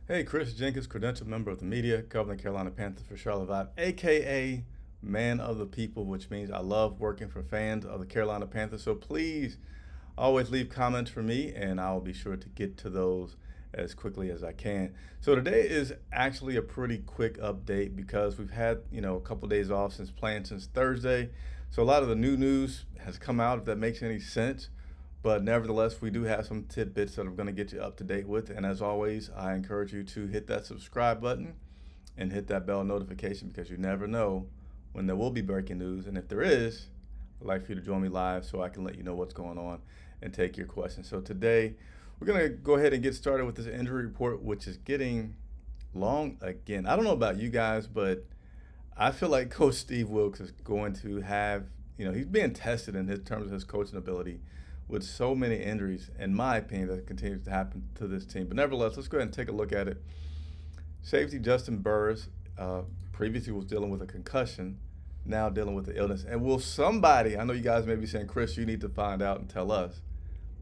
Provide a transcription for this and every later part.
Hey, Chris Jenkins, credentialed member of the media, covering the Carolina Panthers for Charlotte Vibe, aka man of the people, which means I love working for fans of the Carolina Panthers. So please always leave comments for me, and I'll be sure to get to those as quickly as I can. So today is actually a pretty quick update because we've had a couple of days off since playing since Thursday. So a lot of the new news has come out, if that makes any sense. But nevertheless, we do have some tidbits that I'm going to get you up to date with. And as always, I encourage you to hit that subscribe button and hit that bell notification because you never know when there will be breaking news. And if there is, I'd like for you to join me live so I can let you know what's going on and take your questions. So today, we're going to go ahead and get started with this injury report, which is getting long again. I don't know about you guys, but I feel like Coach Steve Wilks is going to have, he's being tested in his terms of his coaching ability with so many injuries, in my opinion, that continues to happen to this team. But nevertheless, let's go ahead and take a look at it. Safety Justin Burris previously was dealing with a concussion, now dealing with the illness. And will somebody, I know you guys may be saying, Chris, you need to find out and tell us,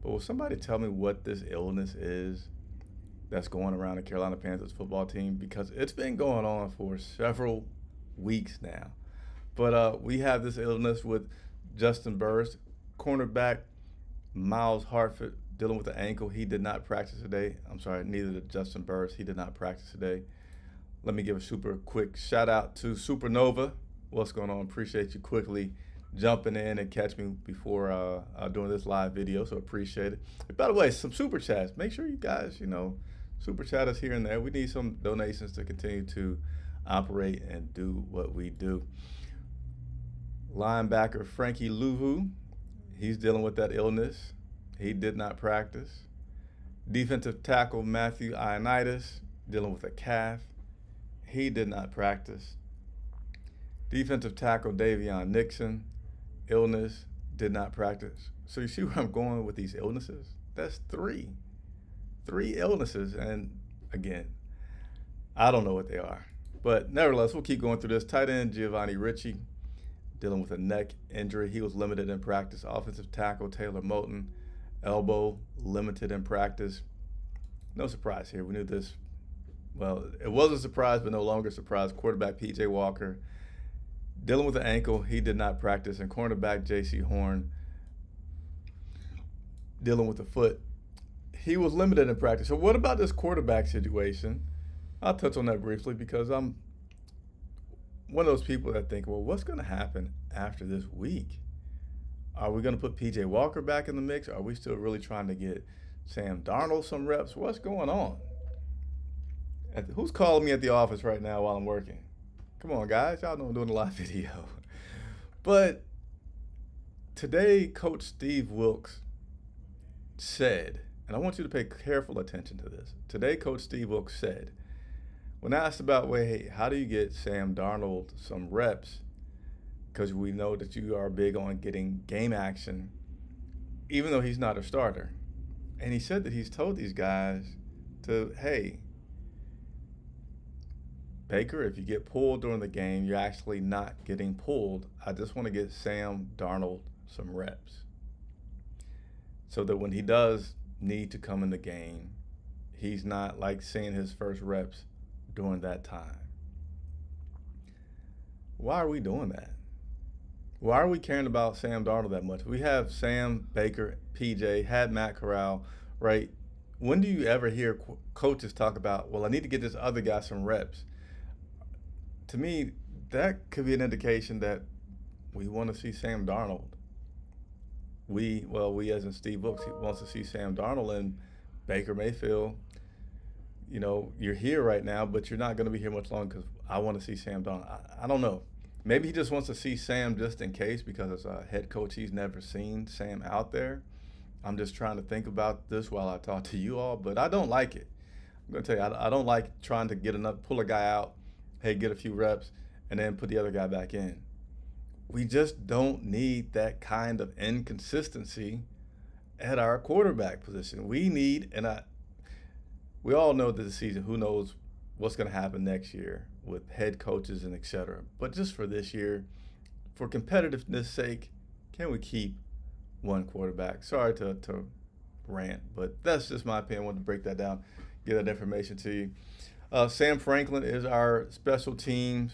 but will somebody tell me what this illness is that's going around the Carolina Panthers football team? Because it's been going on for several weeks now. But we have this illness with Justin Burris, cornerback Miles Hartford dealing with the ankle. He did not practice today. I'm sorry, neither did Justin Burris. He did not practice today. Let me give a super quick shout out to Supernova. What's going on? Appreciate you quickly jumping in and catch me before doing this live video, so appreciate it. By the way, some super chats. Make sure you guys, super chat us here and there. We need some donations to continue to operate and do what we do. Linebacker Frankie Louvu, he's dealing with that illness. He did not practice. Defensive tackle Matthew Ioannidis, dealing with a calf. He did not practice. Defensive tackle Davion Nixon, illness, did not practice. So you see where I'm going with these illnesses? That's three illnesses. And again, I don't know what they are. But nevertheless, we'll keep going through this. Tight end Giovanni Ricci, dealing with a neck injury. He was limited in practice. Offensive tackle Taylor Moton, elbow, limited in practice. No surprise here. We knew this. Well, it was a surprise, but no longer a surprise. Quarterback P.J. Walker, dealing with an ankle. He did not practice. And cornerback J.C. Horn, dealing with the foot. He was limited in practice. So what about this quarterback situation? I'll touch on that briefly because I'm one of those people that think, well, what's going to happen after this week? Are we going to put P.J. Walker back in the mix? Are we still really trying to get Sam Darnold some reps? What's going on? Who's calling me at the office right now while I'm working? Come on, guys. Y'all know I'm doing a live video. But today, Coach Steve Wilks said, and I want you to pay careful attention to this. Today, Coach Steve Wilks said, when asked about, hey, how do you get Sam Darnold some reps? Because we know that you are big on getting game action, even though he's not a starter. And he said that he's told these guys to, hey, Baker, if you get pulled during the game, you're actually not getting pulled. I just want to get Sam Darnold some reps so that when he does need to come in the game, he's not like seeing his first reps during that time. Why are we doing that? Why are we caring about Sam Darnold that much? We have Sam, Baker, PJ, had Matt Corral, right? When do you ever hear coaches talk about, well, I need to get this other guy some reps? To me, that could be an indication that we want to see Sam Darnold. We as in Steve Wilks, he wants to see Sam Darnold and Baker Mayfield. You're here right now, but you're not going to be here much longer because I want to see Sam Darnold. I don't know. Maybe he just wants to see Sam just in case because as a head coach, he's never seen Sam out there. I'm just trying to think about this while I talk to you all, but I don't like it. I'm going to tell you, I don't like trying to pull a guy out, hey, get a few reps, and then put the other guy back in. We just don't need that kind of inconsistency at our quarterback position. We need, we all know that the season, who knows what's going to happen next year with head coaches and et cetera. But just for this year, for competitiveness sake, can we keep one quarterback? Sorry to rant, but that's just my opinion. I wanted to break that down. get that information to you. Sam Franklin is our special teams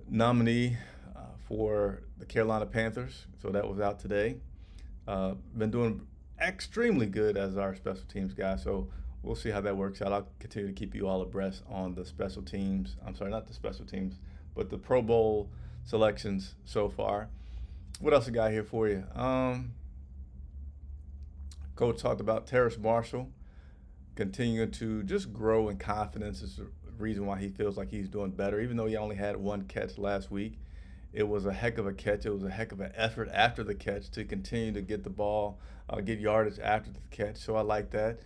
nominee for the Carolina Panthers. So that was out today. Been doing extremely good as our special teams guy. So we'll see how that works out. I'll continue to keep you all abreast on the special teams. I'm sorry, not the special teams, but the Pro Bowl selections so far. What else I got here for you? Coach talked about Terrace Marshall continuing to just grow in confidence is the reason why he feels like he's doing better. Even though he only had one catch last week, it was a heck of a catch. It was a heck of an effort after the catch to continue to get the ball, get yardage after the catch. So I like that.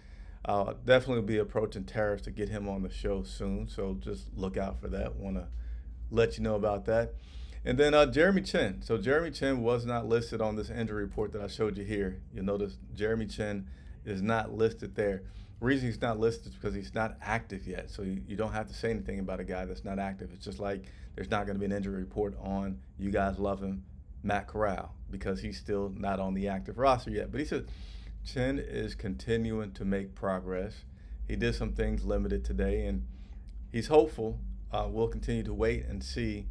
Definitely be approaching Terrace to get him on the show soon. So just look out for that. Want to let you know about that. And then Jeremy Chinn. So Jeremy Chinn was not listed on this injury report that I showed you here. You'll notice Jeremy Chinn is not listed there. The reason he's not listed is because he's not active yet. So you don't have to say anything about a guy that's not active. It's just like there's not going to be an injury report on, you guys love him, Matt Corral, because he's still not on the active roster yet. But he said Chinn is continuing to make progress. He did some things limited today, and he's hopeful. We'll continue to wait and see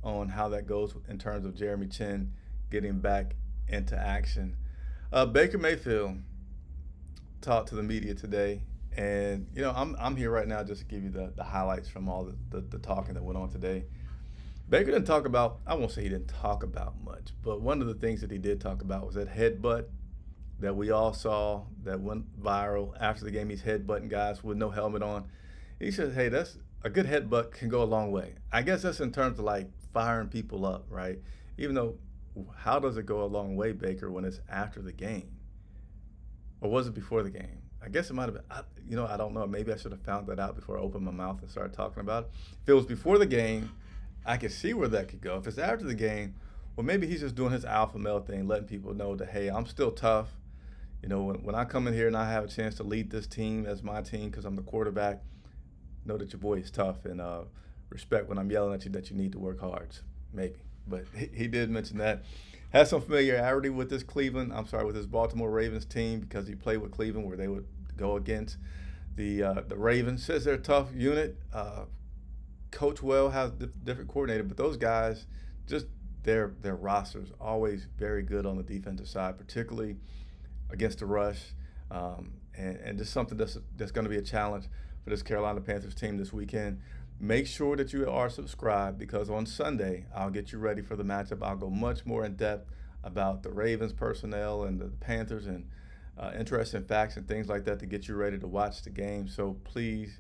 on how that goes in terms of Jeremy Chinn getting back into action. Baker Mayfield talked to the media today, and I'm here right now just to give you the highlights from all the talking that went on today. Baker didn't talk about, I won't say he didn't talk about much, but one of the things that he did talk about was that headbutt that we all saw that went viral after the game. He's headbutting guys with no helmet on. He said, hey, that's a good headbutt can go a long way. I guess that's in terms of like firing people up, right? Even though, how does it go a long way, Baker, when it's after the game? Or was it before the game? I guess it might have been, I don't know. Maybe I should have found that out before I opened my mouth and started talking about it. If it was before the game, I could see where that could go. If it's after the game, well, maybe he's just doing his alpha male thing, letting people know that, hey, I'm still tough. When I come in here and I have a chance to lead this team as my team because I'm the quarterback, know that your boy is tough, and respect when I'm yelling at you that you need to work hard. Maybe. But he did mention that. Has some familiarity with this with this Baltimore Ravens team because he played with Cleveland where they would go against the Ravens. Says they're a tough unit. Coach Well has different coordinator, but those guys, just their rosters always very good on the defensive side, particularly against the rush, and just something that's going to be a challenge for this Carolina Panthers team this weekend. Make sure that you are subscribed because on Sunday, I'll get you ready for the matchup. I'll go much more in depth about the Ravens personnel and the Panthers and interesting facts and things like that to get you ready to watch the game. So please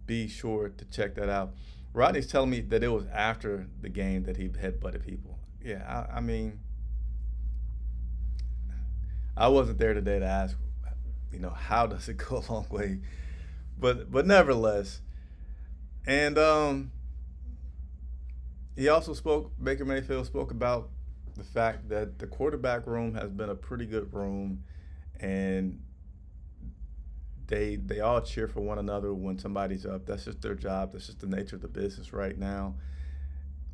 be sure to check that out. Rodney's telling me that it was after the game that he headbutted people. Yeah, I mean, I wasn't there today to ask, how does it go a long way? But nevertheless, and he also Baker Mayfield spoke about the fact that the quarterback room has been a pretty good room, and they all cheer for one another when somebody's up. That's just their job. That's just the nature of the business right now.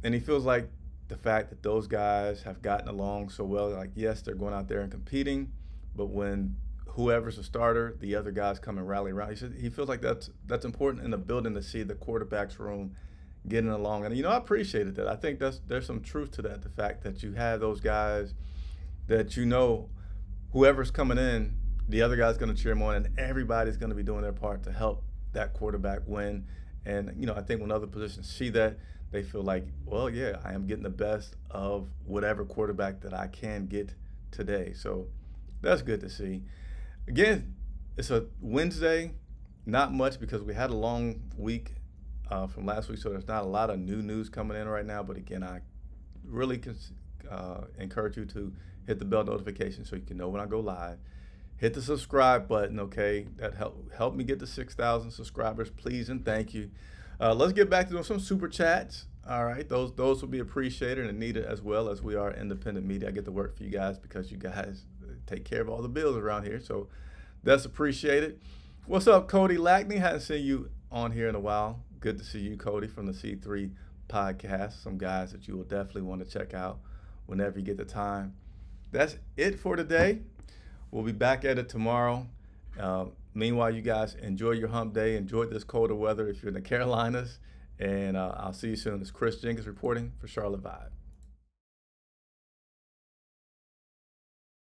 And he feels like the fact that those guys have gotten along so well, like, yes, they're going out there and competing, but when whoever's a starter, the other guys come and rally around. He feels like that's important in the building to see the quarterback's room getting along. And, I appreciated that. I think there's some truth to that, the fact that you have those guys that whoever's coming in, the other guy's going to cheer him on, and everybody's going to be doing their part to help that quarterback win. And, I think when other positions see that, they feel like, well, yeah, I am getting the best of whatever quarterback that I can get today. So that's good to see. Again, it's a Wednesday, not much because we had a long week from last week, so there's not a lot of new news coming in right now. But again, I really encourage you to hit the bell notification so you can know when I go live. Hit the subscribe button, okay? That help me get to 6,000 subscribers, please and thank you. Let's get back to doing some super chats. All right, those will be appreciated and needed as well, as we are independent media. I get to work for you guys because you guys take care of all the bills around here, so that's appreciated. What's up, Cody Lackney? Hadn't seen you on here in a while. Good to see you, Cody, from the C3 podcast. Some guys that you will definitely want to check out whenever you get the time. That's it for today. We'll be back at it tomorrow. Meanwhile, you guys enjoy your hump day. Enjoy this colder weather if you're in the Carolinas. And I'll see you soon. It's Chris Jenkins reporting for Charlotte Vibe.